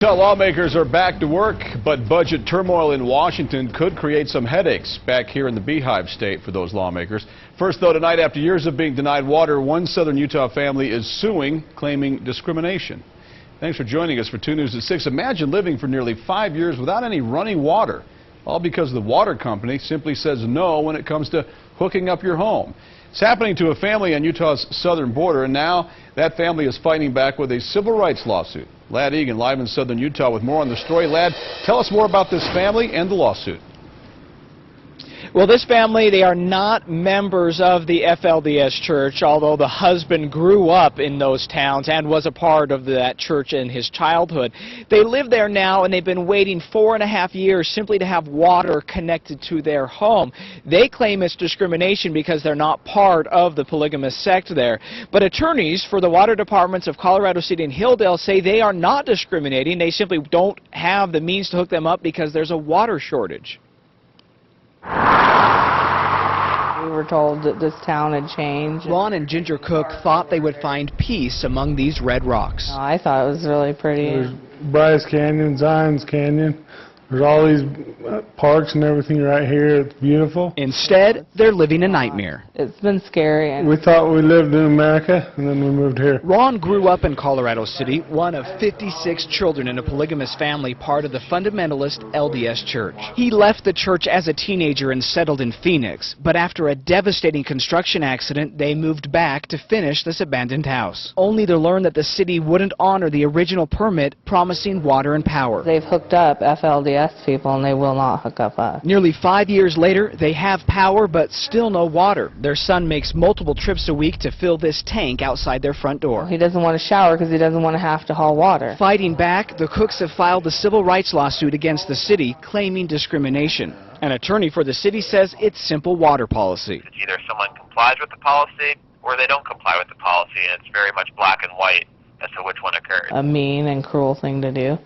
Lawmakers are back to work, but budget turmoil in Washington could create some headaches back here in the Beehive State for those lawmakers. First, though, tonight, after years of being denied water, one southern Utah family is suing, claiming discrimination. Thanks for joining us for 2 News at 6. Imagine living for nearly 5 years without any running water, all because the water company simply says no when it comes to hooking up your home. It's happening to a family on Utah's southern border, and now that family is fighting back with a civil rights lawsuit. Lad Egan live in southern Utah with more on the story. Lad, tell us more about this family and the lawsuit. Well, this family, they are not members of the FLDS church, although the husband grew up in those towns and was a part of that church in his childhood. They live there now, and they've been waiting 4.5 years simply to have water connected to their home. They claim it's discrimination because they're not part of the polygamous sect there. But attorneys for the water departments of Colorado City and Hilldale say they are not discriminating. They simply don't have the means to hook them up because there's a water shortage. We were told that this town had changed. Ron and Ginger Cook thought they would find peace among these red rocks. I thought it was really pretty. There's Bryce Canyon, Zions Canyon. There's all these parks and everything right here. It's beautiful. Instead, they're living a nightmare. It's been scary. And We thought we lived in America, and then we moved here. Ron grew up in Colorado City, one of 56 children in a polygamous family, part of the fundamentalist LDS Church. He left the church as a teenager and settled in Phoenix, but after a devastating construction accident, they moved back to finish this abandoned house, only to learn that the city wouldn't honor the original permit promising water and power. they've hooked up FLDS people, and they will not hook up us. Nearly 5 years later, they have power, but still no water. Their son makes multiple trips a week to fill this tank outside their front door. He doesn't want to shower because he doesn't want to have to haul water. Fighting back, the Cooks have filed a civil rights lawsuit against the city, claiming discrimination. An attorney for the city says it's simple water policy. It's either someone complies with the policy or they don't comply with the policy, and it's very much black and white as to which one occurs. A mean and cruel thing to do.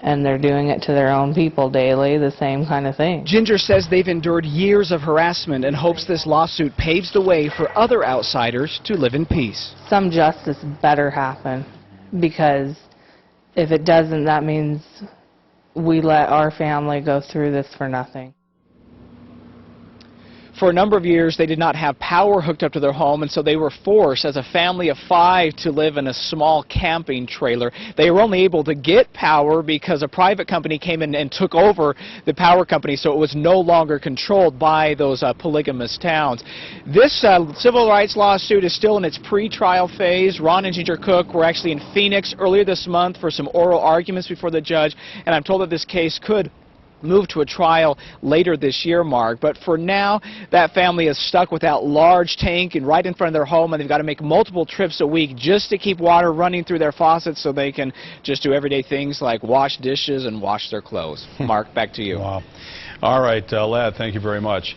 And they're doing it to their own people daily, the same kind of thing. Ginger says they've endured years of harassment and hopes this lawsuit paves the way for other outsiders to live in peace. Some justice better happen, because if it doesn't, that means we let our family go through this for nothing. For a number of years, they did not have power hooked up to their home, and so they were forced, as a family of 5, to live in a small camping trailer. They were only able to get power because a private company came in and took over the power company, so it was no longer controlled by those polygamous towns. This civil rights lawsuit is still in its pre-trial phase. Ron and Ginger Cook were actually in Phoenix earlier this month for some oral arguments before the judge, and I'm told that this case could move to a trial later this year, Mark. But for now, that family is stuck with that large tank and right in front of their home, and they've got to make multiple trips a week just to keep water running through their faucets so they can just do everyday things like wash dishes and wash their clothes. Mark, back to you. Wow. All right, Lad, thank you very much.